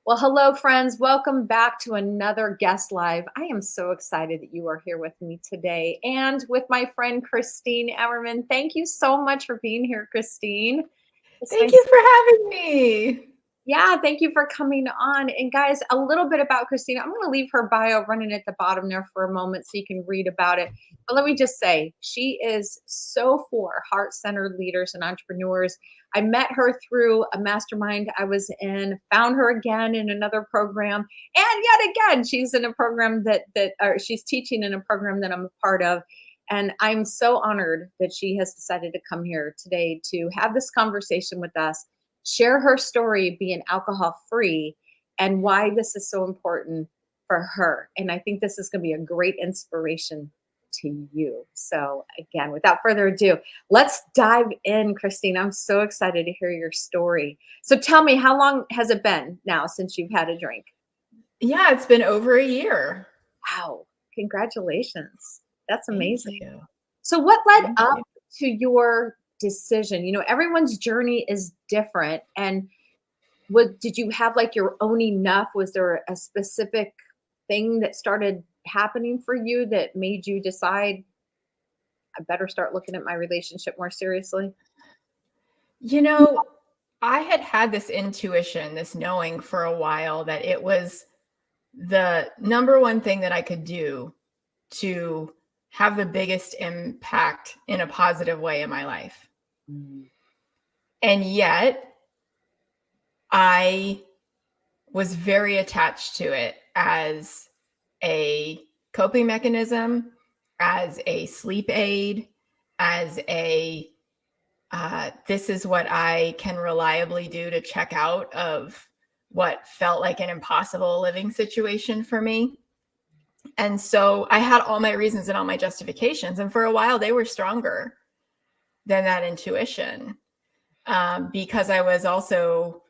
Well, hello, friends. Welcome back to another guest live. I am so excited that you are here with me today and with my friend Christine Emmerman. Thank you so much for being here, Christine. It's Thank nice. you for having me. Yeah, thank you for coming on. And guys, a little bit about Christina. I'm going to leave her bio running at the bottom there for a moment so you can read about it. But let me just say, she is so for heart centered leaders and entrepreneurs. I met her through a mastermind I was in, found her again in another program. And yet again, she's in a program or she's teaching in a program that I'm a part of. And I'm so honored that she has decided to come here today to have this conversation with us, share her story being alcohol free and why this is so important for her. And I think this is going to be a great inspiration to you. So, again, without further ado, let's dive in, Christine. I'm so excited to hear your story. So, tell me, how long has it been now since you've had a drink? Yeah, it's been over a year. Wow, congratulations. That's Thank amazing. you. So, what led Thank up you. to your decision? Everyone's journey is different. And did you have like your own enough? Was there a specific thing that started happening for you that made you decide I better start looking at my relationship more seriously? You know, I had had this intuition, this knowing for a while that it was the number one thing that I could do to have the biggest impact in a positive way in my life. Mm. And yet, I was very attached to it as a coping mechanism, as a sleep aid, as a this is what I can reliably do to check out of what felt like an impossible living situation for me. And so I had all my reasons and all my justifications. And for a while, they were stronger than that intuition, because I was also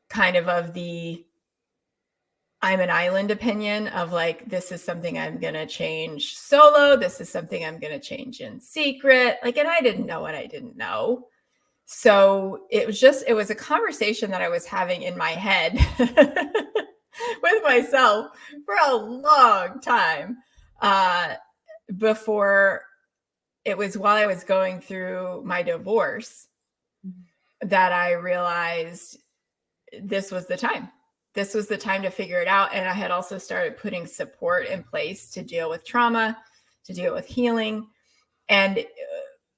kind of the I'm an island opinion of like, this is something I'm going to change solo. This is something I'm going to change in secret. Like, and I didn't know what I didn't know. So it was a conversation that I was having in my head with myself for a long time, before it was while I was going through my divorce that I realized this was the time. This was the time to figure it out. And I had also started putting support in place to deal with trauma, to deal with healing. And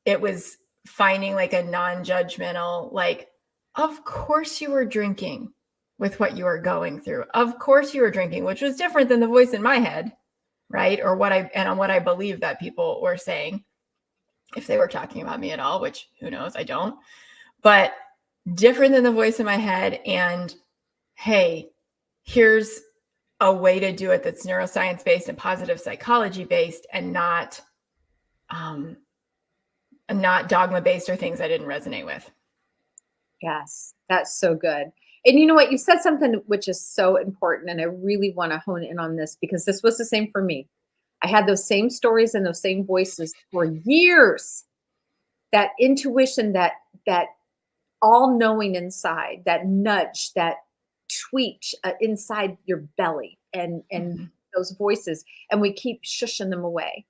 it was finding like a non-judgmental, like, of course you were drinking with what you were going through. Of course you were drinking, which was different than the voice in my head, right? Or what I believe that people were saying, if they were talking about me at all, which who knows, I don't. But different than the voice in my head. And hey, here's a way to do it that's neuroscience based and positive psychology based, and not dogma based or things I didn't resonate with. Yes, that's so good. And you know what? You said something which is so important. And I really want to hone in on this because this was the same for me. I had those same stories and those same voices for years. That intuition, that all knowing inside, that nudge, that tweak inside your belly, and Mhm. those voices, and we keep shushing them away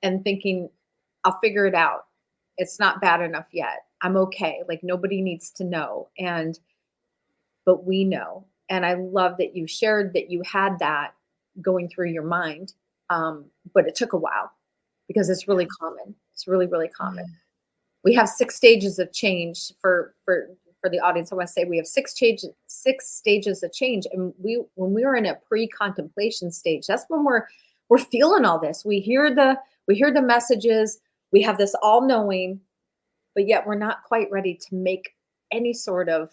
and thinking, I'll figure it out. It's not bad enough yet. I'm okay. Like nobody needs to know. But we know. And I love that you shared that you had that going through your mind. But it took a while because it's really common. It's really, really common. We have 6 stages of change for the audience. I want to say we have 6 stages of change. And when we are in a pre-contemplation stage, that's when we're feeling all this. We hear the messages, we have this all knowing, but yet we're not quite ready to make any sort of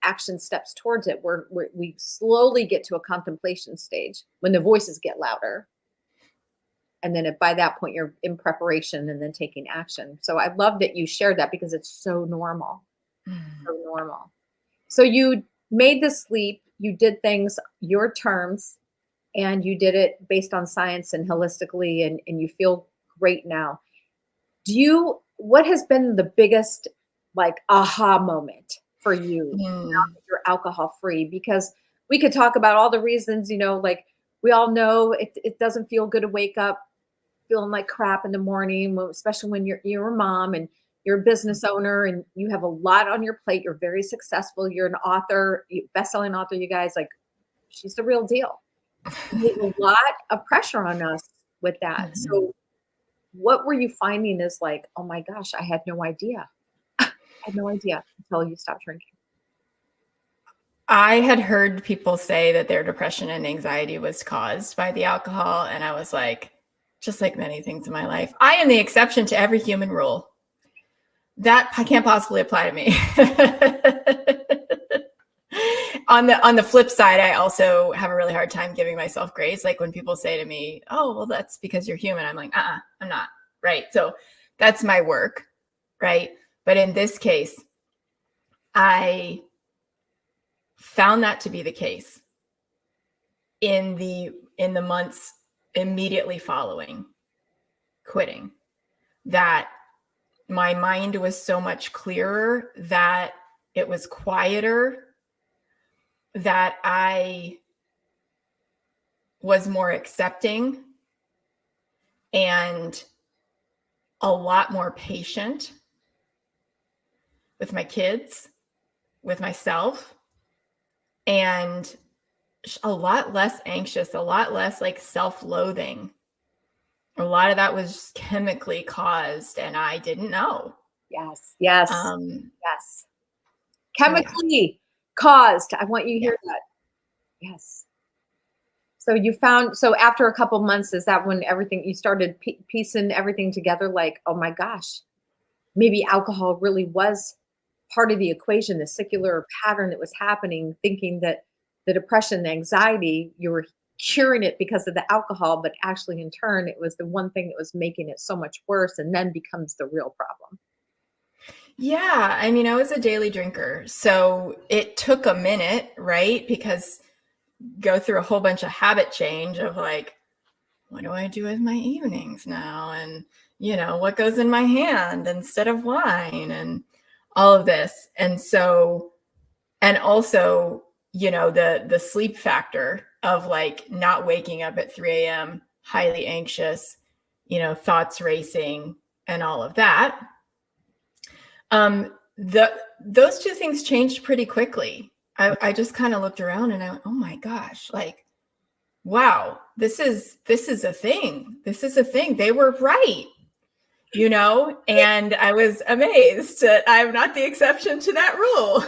action steps towards it. We slowly get to a contemplation stage when the voices get louder. And then by that point, you're in preparation and then taking action. So I love that you shared that because it's so normal. So normal. So you made this leap, you did things your terms, and you did it based on science and holistically, and you feel great now. What has been the biggest like aha moment for you now Mm. that you're alcohol free? Because we could talk about all the reasons, like we all know it doesn't feel good to wake up feeling like crap in the morning, especially when you're a mom and you're a business owner and you have a lot on your plate. You're very successful. You're an author, best-selling author. You guys, like, she's the real deal. There's a lot of pressure on us with that. Mhm. So, what were you finding is like, oh my gosh, I had no idea. I had no idea until you stopped drinking. I had heard people say that their depression and anxiety was caused by the alcohol. And I was like, just like many things in my life, I am the exception to every human rule. That can't possibly apply to me. On the flip side, I also have a really hard time giving myself grace. Like when people say to me, oh, well, that's because you're human. I'm like, I'm not. Right. So that's my work. Right. But in this case, I found that to be the case in the months immediately following quitting, that my mind was so much clearer, that it was quieter, that I was more accepting and a lot more patient with my kids, with myself, and a lot less anxious, a lot less like self-loathing. A lot of that was just chemically caused, and I didn't know. Yes, yes, yes. So yeah. Chemically caused. I want you to Yeah. hear that. Yes. So after a couple months, is that when you started piecing everything together? Like, oh my gosh, maybe alcohol really was part of the equation, the secular pattern that was happening, thinking that the depression, the anxiety, you were curing it because of the alcohol, but actually in turn, it was the one thing that was making it so much worse and then becomes the real problem. Yeah, I mean, I was a daily drinker, so it took a minute, right? Because go through a whole bunch of habit change of like, what do I do with my evenings now? And, what goes in my hand instead of wine and all of this. And so, and also, the sleep factor of like not waking up at 3 a.m., highly anxious, thoughts racing and all of that. Those two things changed pretty quickly. I just kind of looked around and I went, oh my gosh, like, wow, this is a thing. This is a thing. They were right, and I was amazed that I'm not the exception to that rule.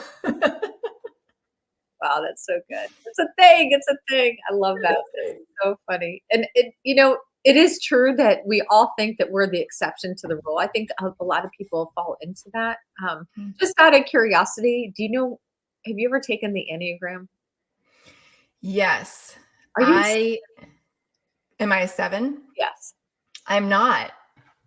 Wow, that's so good. It's a thing. It's a thing. I love that. It's so funny. And it is true that we all think that we're the exception to the rule. I think a lot of people fall into that. Just out of curiosity, have you ever taken the Enneagram? Yes. Are you? Am I a 7? Yes. I'm not.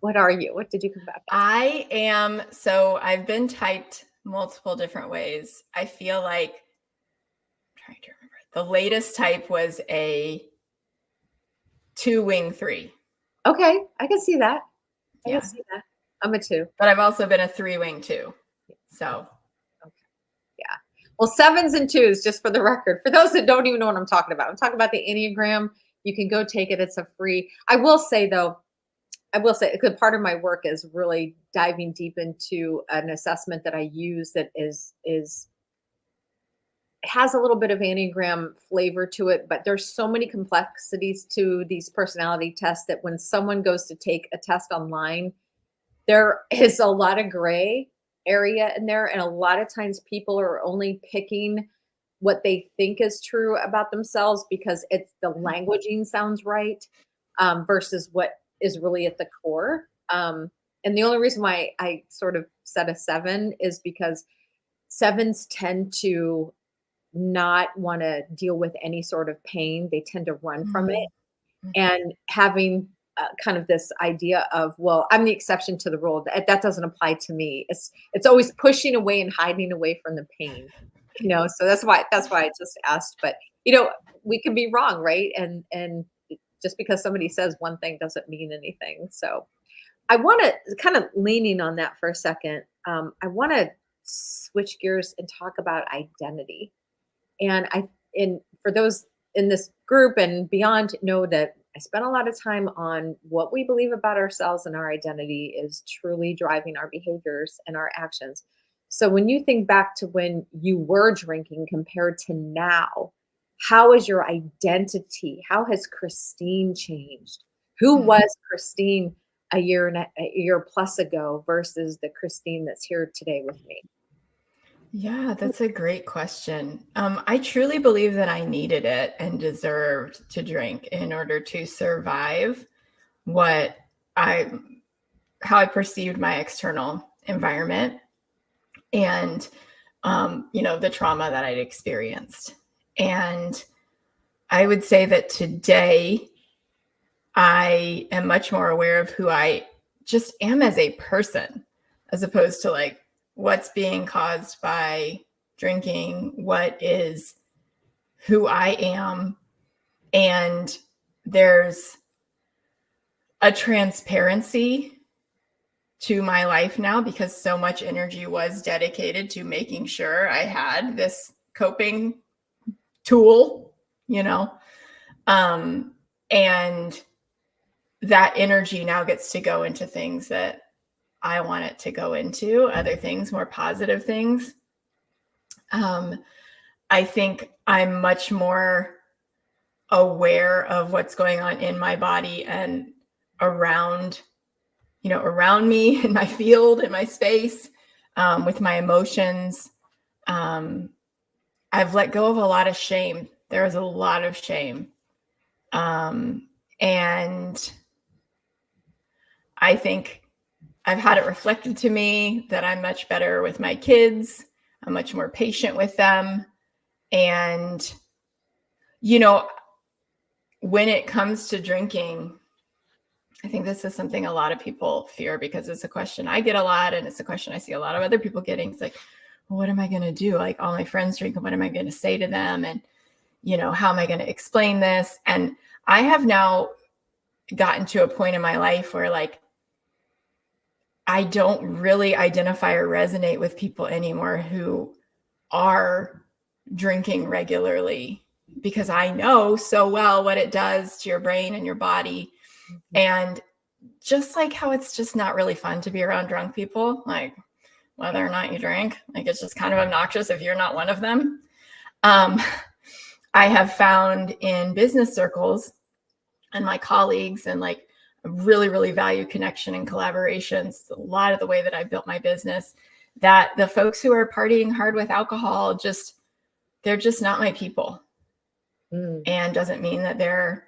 What are you? What did you come back as? I am. So I've been typed multiple different ways. I feel like, I'm trying to remember. The latest type was a 2-wing 3. Okay, I can see that. I Yeah. can see that. I'm a 2. But I've also been a 3-wing 2. So. Okay. Yeah. Well, 7s and 2s, just for the record, for those that don't even know what I'm talking about the Enneagram. You can go take it. It's a free. I will say a good part of my work is really diving deep into an assessment that I use that has a little bit of Enneagram flavor to it, but there's so many complexities to these personality tests that when someone goes to take a test online, there is a lot of gray area in there. And a lot of times people are only picking what they think is true about themselves because it's the languaging sounds right, versus what is really at the core. And the only reason why I sort of said a 7 is because 7s tend to not want to deal with any sort of pain. They tend to run from it. And having kind of this idea of, well, I'm the exception to the rule. That doesn't apply to me. It's always pushing away and hiding away from the pain. So that's why I just asked. But we can be wrong, right? And just because somebody says one thing doesn't mean anything. So I want to kind of leaning on that for a second. I want to switch gears and talk about identity. And for those in this group and beyond know that I spent a lot of time on what we believe about ourselves, and our identity is truly driving our behaviors and our actions. So when you think back to when you were drinking compared to now, how is your identity? How has Christine changed? Who Mm. was Christine a year plus ago versus the Christine that's here today with me? Yeah, that's a great question. I truly believe that I needed it and deserved to drink in order to survive what I how I perceived my external environment and the trauma that I'd experienced. And I would say that today I am much more aware of who I just am as a person, as opposed to like what's being caused by drinking, what is who I am. And there's a transparency to my life now because so much energy was dedicated to making sure I had this coping tool, you know, and that energy now gets to go into things that I want it to go into, other things, more positive things. I think I'm much more aware of what's going on in my body and around, around me in my field, in my space, with my emotions. I've let go of a lot of shame. There is a lot of shame. And I think I've had it reflected to me that I'm much better with my kids. I'm much more patient with them. And, when it comes to drinking, I think this is something a lot of people fear because it's a question I get a lot. And it's a question I see a lot of other people getting. It's like, well, what am I going to do? Like all my friends drink, and what am I going to say to them? And, how am I going to explain this? And I have now gotten to a point in my life where like, I don't really identify or resonate with people anymore who are drinking regularly because I know so well what it does to your brain and your body. And just like how it's just not really fun to be around drunk people, like whether or not you drink, like it's just kind of obnoxious if you're not one of them. I have found in business circles and my colleagues and like really, really value connection and collaborations. A lot of the way that I built my business, that the folks who are partying hard with alcohol, they're just not my people. And doesn't mean that they're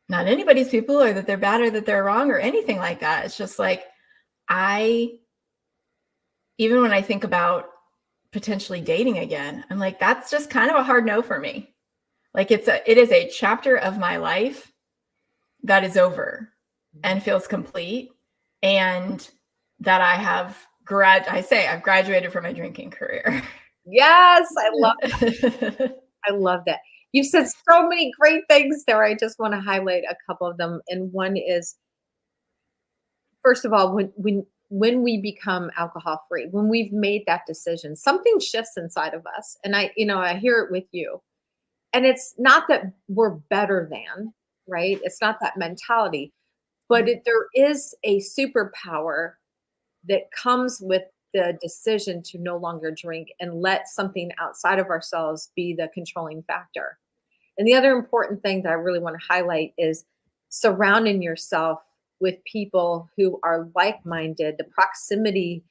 not anybody's people or that they're bad or that they're wrong or anything like that. It's just like, even when I think about potentially dating again, I'm like, that's just kind of a hard no for me. Like it is a chapter of my life that is over and feels complete, and that I've graduated from my drinking career. Yes, I love that. I love that. You've said so many great things there. I just want to highlight a couple of them. And one is, first of all, when we become alcohol free, when we've made that decision, something shifts inside of us. And I hear it with you. And it's not that we're better than, right? It's not that mentality, but there is a superpower that comes with the decision to no longer drink and let something outside of ourselves be the controlling factor. And the other important thing that I really want to highlight is surrounding yourself with people who are like-minded. The proximity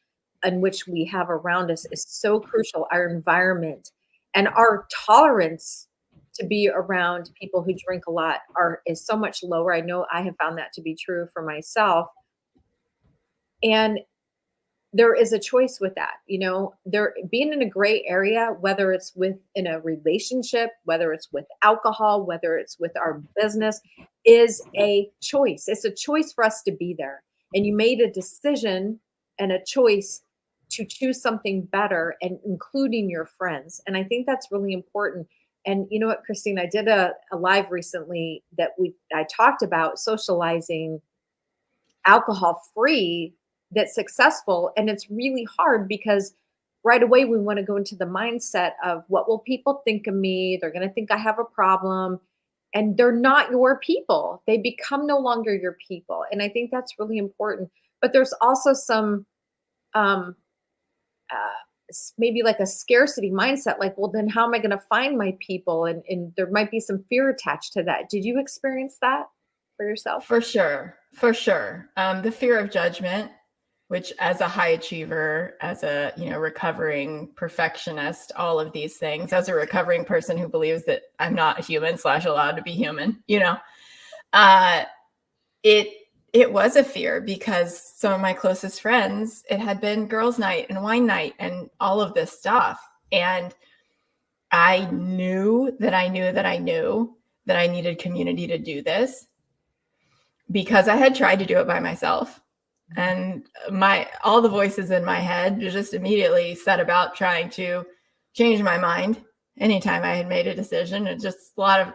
in which we have around us is so crucial. Our environment and our tolerance to be around people who drink a lot is so much lower. I know I have found that to be true for myself. And there is a choice with that, there being in a gray area, whether it's in a relationship, whether it's with alcohol, whether it's with our business, is a choice. It's a choice for us to be there. And you made a decision and a choice to choose something better, and including your friends. And I think that's really important. And you know what, Christine, I did a live recently that I talked about socializing alcohol free that's successful. And it's really hard because right away we want to go into the mindset of what will people think of me? They're going to think I have a problem. And they're not your people. They become no longer your people. And I think that's really important. But there's also some um maybe like a scarcity mindset, like, well, then how am I going to find my people? And there might be some fear attached to that. Did you experience that for yourself? For sure. For sure. The fear of judgment, which as a high achiever, as a, recovering perfectionist, all of these things, as a recovering person who believes that I'm not a human / allowed to be human, it was a fear because some of my closest friends, it had been girls' night and wine night and all of this stuff. And I knew that I knew that I knew that I needed community to do this because I had tried to do it by myself. And all the voices in my head just immediately set about trying to change my mind anytime I had made a decision. And just a lot of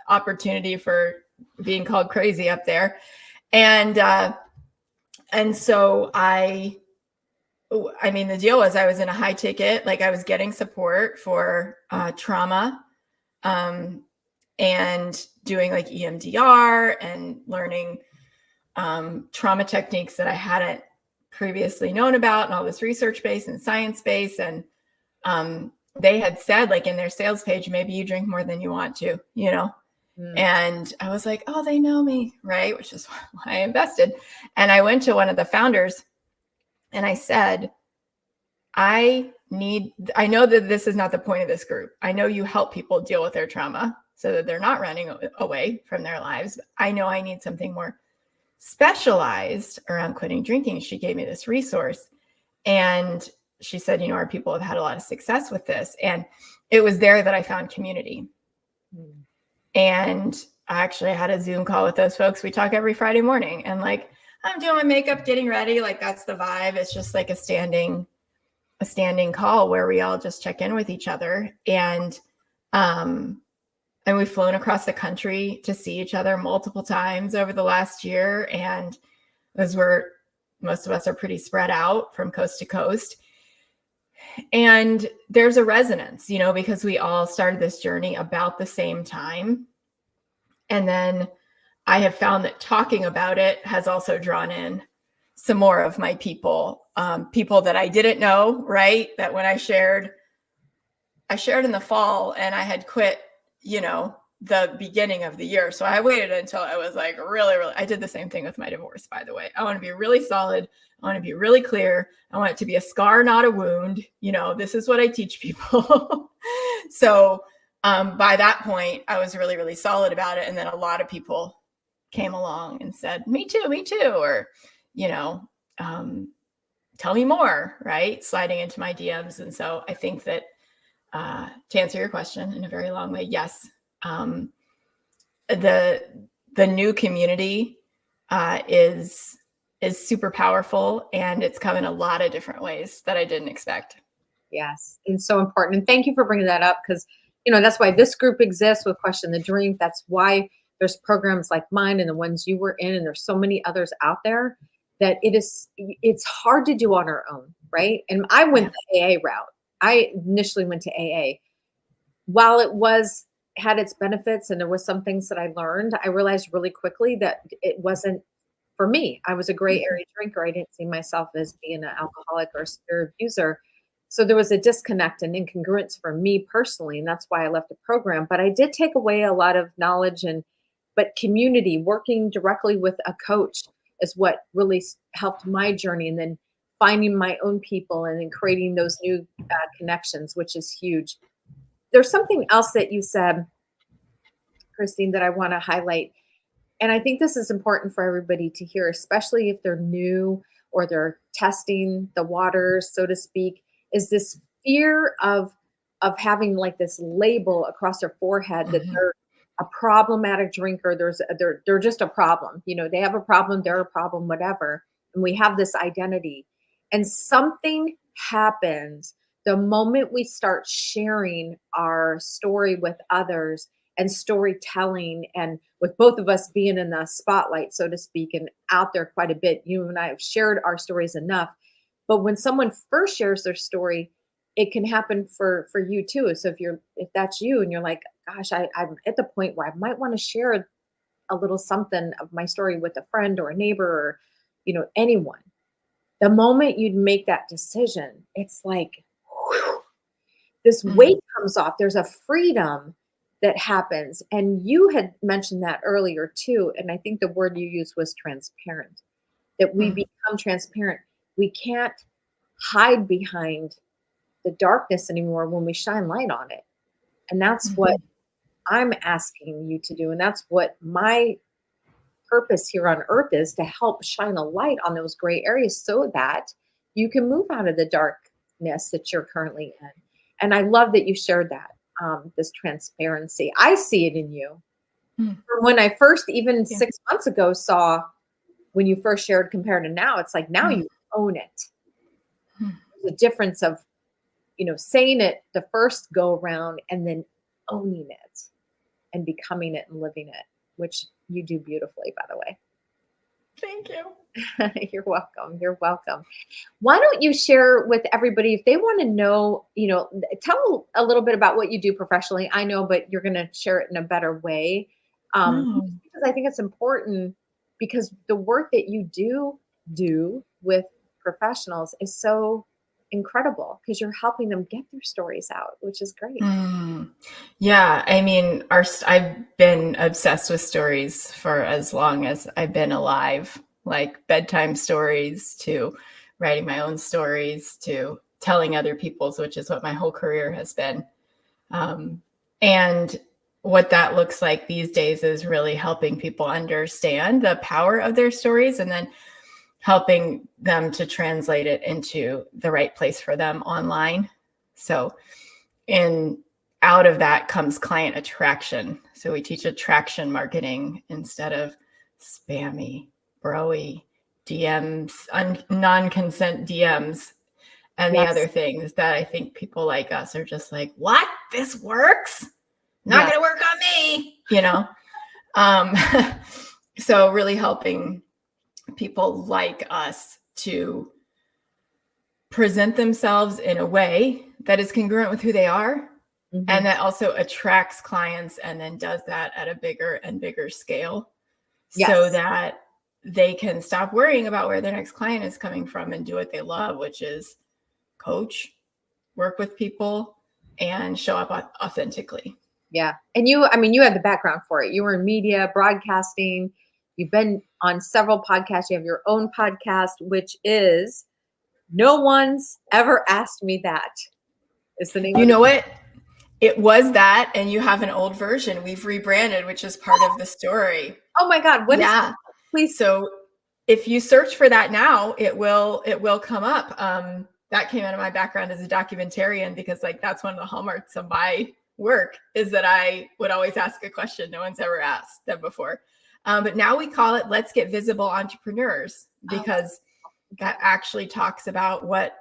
opportunity for being called crazy up there. And so the deal was I was in a high ticket, like I was getting support for trauma and doing like EMDR and learning trauma techniques that I hadn't previously known about, and all this research base and science base. And they had said, like, in their sales page, maybe you drink more than you want to, And I was like, oh, they know me, right? Which is why I invested. And I went to one of the founders and I said, I know that this is not the point of this group. I know you help people deal with their trauma so that they're not running away from their lives. I know I need something more specialized around quitting drinking. She gave me this resource and she said, our people have had a lot of success with this. And it was there that I found community. And I actually had a Zoom call with those folks. We talk every Friday morning and like, I'm doing my makeup, getting ready. Like that's the vibe. It's just like a standing call where we all just check in with each other. And we've flown across the country to see each other multiple times over the last year. And most of us are pretty spread out from coast to coast. And there's a resonance, because we all started this journey about the same time. And then I have found that talking about it has also drawn in some more of my people, people that I didn't know, right? That when I shared in the fall and I had quit, the beginning of the year. So I waited until I was like really, really, I did the same thing with my divorce, by the way. I want to be really solid. I want to be really clear. I want it to be a scar, not a wound. This is what I teach people. So by that point, I was really, really solid about it. And then a lot of people came along and said, me too, or, tell me more, right? Sliding into my DMs. And so I think that to answer your question in a very long way, yes. The new community is super powerful, and it's come in a lot of different ways that I didn't expect. Yes, it's so important. And thank you for bringing that up because, that's why this group exists with Question the Drink. That's why there's programs like mine and the ones you were in, and there's so many others out there that it's hard to do on our own, right? And I went the AA route. I initially went to AA. While it had its benefits and there was some things that I learned, I realized really quickly that it wasn't for me. I was a gray area drinker. I didn't see myself as being an alcoholic or a severe abuser. So there was a disconnect and incongruence for me personally, and that's why I left the program. But I did take away a lot of knowledge but community, working directly with a coach is what really helped my journey, and then finding my own people and then creating those new connections, which is huge. There's something else that you said, Christine, that I want to highlight. And I think this is important for everybody to hear, especially if they're new or they're testing the waters, so to speak, is this fear of having like this label across their forehead that they're a problematic drinker. They're just a problem. They have a problem, they're a problem, whatever. And we have this identity. And something happens the moment we start sharing our story with others and storytelling, and with both of us being in the spotlight, so to speak, and out there quite a bit. You and I have shared our stories enough. But when someone first shares their story, it can happen for you too. So if that's you and you're like, gosh, I'm at the point where I might want to share a little something of my story with a friend or a neighbor or, anyone. The moment you'd make that decision, it's like whew, this Mhm. weight comes off. There's a freedom that happens. And you had mentioned that earlier too. And I think the word you used was transparent, that we Mhm. become transparent. We can't hide behind the darkness anymore when we shine light on it. And that's what Mhm. I'm asking you to do. And that's what my purpose here on earth is, to help shine a light on those gray areas so that you can move out of the darkness that you're currently in. And I love that you shared that, this transparency. I see it in you. Mhm. From when I first, even Yeah. 6 months ago, saw when you first shared compared to now, it's like now Mhm. you own it. Mhm. There's a difference of, saying it the first go around and then owning it and becoming it and living it, which you do beautifully, by the way. Thank you. You're welcome. You're welcome. Why don't you share with everybody if they want to know, tell a little bit about what you do professionally. I know, but you're going to share it in a better way. No. Because I think it's important, because the work that you do with professionals is so incredible, because you're helping them get their stories out, which is great. Mm. Yeah, I mean, I've been obsessed with stories for as long as I've been alive, like bedtime stories to writing my own stories to telling other people's, which is what my whole career has been. Um, and what that looks like these days is really helping people understand the power of their stories and then helping them to translate it into the right place for them online. So, and out of that comes client attraction. So we teach attraction marketing instead of spammy, broy DMs, non-consent DMs, and the other Yes. things that I think people like us are just like, what? This works? Not Yes. going to work on me, Um, so really helping people like us to present themselves in a way that is congruent with who they are Mhm. and that also attracts clients and then does that at a bigger and bigger scale so Yes. that they can stop worrying about where their next client is coming from and do what they love, which is coach, work with people, and show up authentically. Yeah. And you had the background for it. You were in media, broadcasting. You've been on several podcasts. You have your own podcast, which is No One's Ever Asked Me That, is the name You of the. know what? It was that, and you have an old version. We've rebranded, which is part of the story. Oh my God. What is, Yeah. please? So if you search for that now, it will come up. That came out of my background as a documentarian because like that's one of the hallmarks of my work is that I would always ask a question no one's ever asked them before. But now we call it Let's Get Visible Entrepreneurs Oh, because okay. that actually talks about what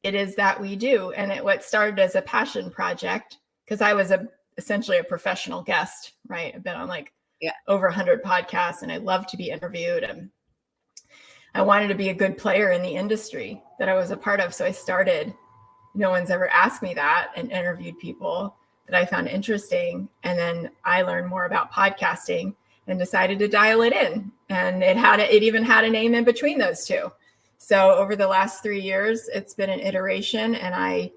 it is that we do. And what started as a passion project, because I was essentially a professional guest, right? I've been on like Yeah. over 100 podcasts and I love to be interviewed. And I wanted to be a good player in the industry that I was a part of. So I started, no one's ever asked me that, and interviewed people that I found interesting. And then I learned more about podcasting and decided to dial it in. And it even had a name in between those two. So over the last 3 years, it's been an iteration, and I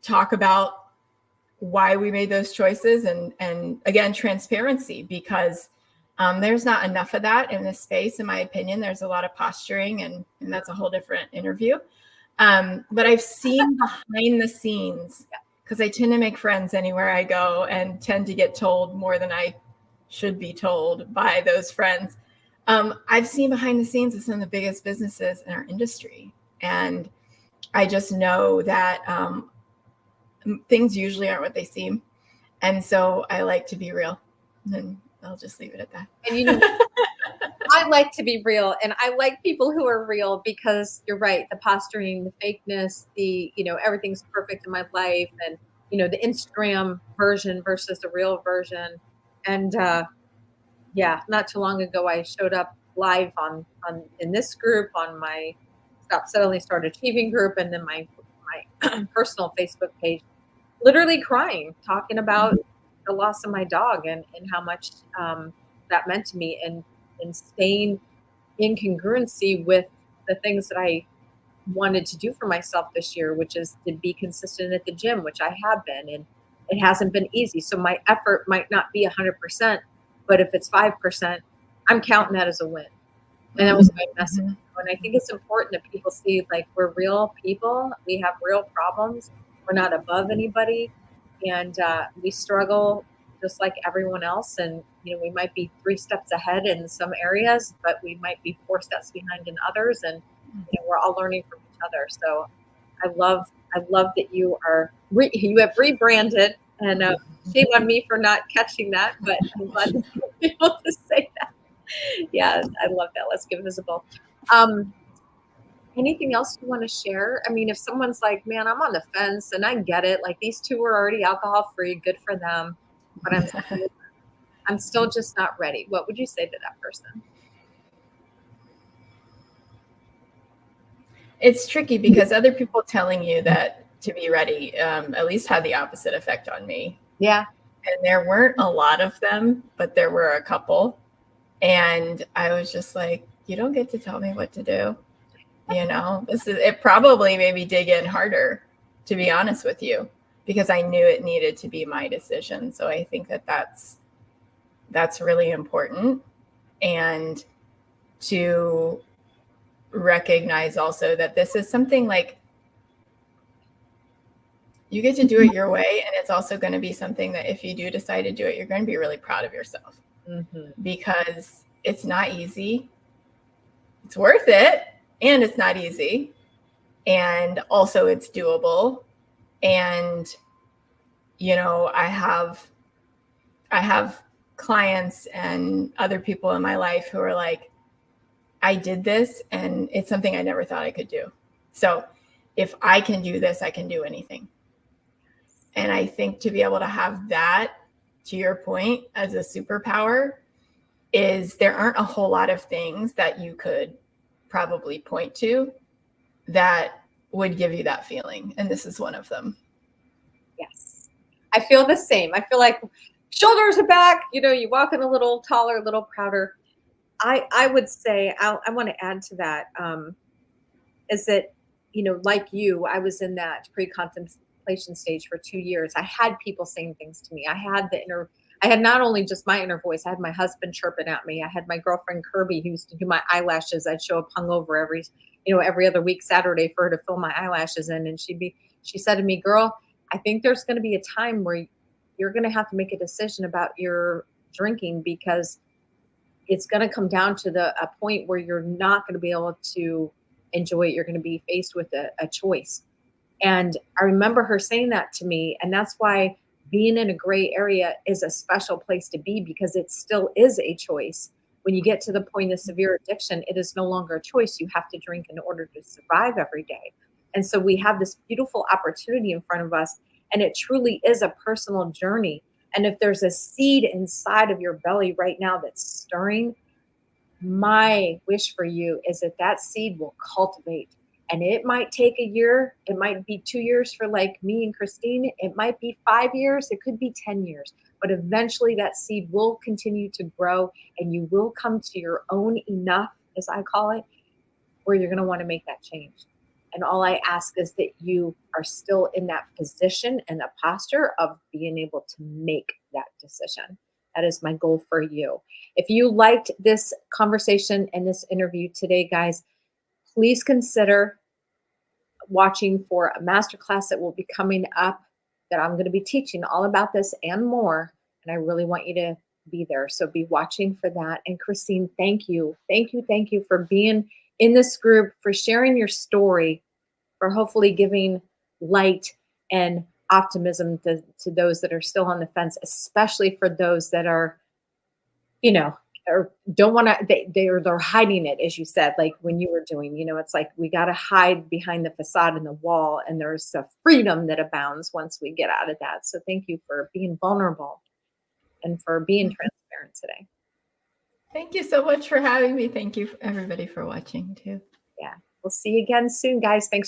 talk about why we made those choices and again, transparency, because there's not enough of that in this space, in my opinion. There's a lot of posturing, and that's a whole different interview. But I've seen behind the scenes because I tend to make friends anywhere I go and tend to get told more than I should be told by those friends. I've seen behind the scenes of some of the biggest businesses in our industry. And I just know that things usually aren't what they seem. And so I like to be real. And I'll just leave it at that. And I like to be real, and I like people who are real, because you're right. The posturing, the fakeness, everything's perfect in my life, and the Instagram version versus the real version. And yeah, not too long ago, I showed up live on in this group on my Stop Settling Start Achieving group, and then my my personal Facebook page, literally crying, talking about the loss of my dog and how much that meant to me, and staying in congruency with the things that I wanted to do for myself this year, which is to be consistent at the gym, which I have been, and it hasn't been easy. So my effort might not be 100%, but if it's 5%, I'm counting that as a win. And that was my message. Mhm. And I think it's important that people see, like, we're real people. We have real problems. We're not above anybody. And we struggle just like everyone else. And, we might be 3 steps ahead in some areas, but we might be 4 steps behind in others. And, we're all learning from each other. So I love that you have rebranded, and shame on me for not catching that, but I'm glad to be able to say that. Yeah, I love that. Let's get visible. Um, Anything else you want to share? I mean, if someone's like, man, I'm on the fence and I get it, like these two are already alcohol free, good for them, but I'm still just not ready. What would you say to that person? It's tricky because other people telling you that to be ready at least had the opposite effect on me. Yeah. And there weren't a lot of them, but there were a couple. And I was just like, you don't get to tell me what to do. It probably made me dig in harder, to be honest with you, because I knew it needed to be my decision. So I think that that's really important. And to recognize also that this is something like you get to do it your way. And it's also going to be something that if you do decide to do it, you're going to be really proud of yourself because it's not easy. It's worth it. And it's not easy. And also it's doable. And, I have clients and other people in my life who are like, I did this and it's something I never thought I could do. So if I can do this, I can do anything. And I think to be able to have that, to your point, as a superpower is there aren't a whole lot of things that you could probably point to that would give you that feeling. And this is one of them. Yes. I feel the same. I feel like shoulders are back, you walk in a little taller, a little prouder. I would say I want to add to that, is that, like you, I was in that pre-contemplation stage for 2 years. I had people saying things to me. I had not only just my inner voice, I had my husband chirping at me. I had my girlfriend Kirby who used to do my eyelashes. I'd show up hungover every other week Saturday for her to fill my eyelashes in. And she said to me, girl, I think there's going to be a time where you're going to have to make a decision about your drinking, because it's going to come down to a point where you're not going to be able to enjoy it. You're going to be faced with a choice. And I remember her saying that to me. And that's why being in a gray area is a special place to be, because it still is a choice. When you get to the point of severe addiction, it is no longer a choice. You have to drink in order to survive every day. And so we have this beautiful opportunity in front of us. And it truly is a personal journey. And if there's a seed inside of your belly right now that's stirring, my wish for you is that seed will cultivate. And it might take a year. It might be 2 years for like me and Christine. It might be 5 years. It could be 10 years. But eventually that seed will continue to grow and you will come to your own enough, as I call it, where you're going to want to make that change. And all I ask is that you are still in that position and the posture of being able to make that decision. That is my goal for you. If you liked this conversation and this interview today, guys, please consider watching for a masterclass that will be coming up, that I'm going to be teaching all about this and more. And I really want you to be there. So be watching for that. And Christine, thank you. Thank you. Thank you for being in this group, for sharing your story, for hopefully giving light and optimism to those that are still on the fence, especially for those that are, or don't want to, they're hiding it, as you said, like when you were doing, it's like we got to hide behind the facade and the wall, and there's a freedom that abounds once we get out of that. So thank you for being vulnerable and for being transparent today. Thank you so much for having me. Thank you everybody for watching too. Yeah. We'll see you again soon, guys. Thanks for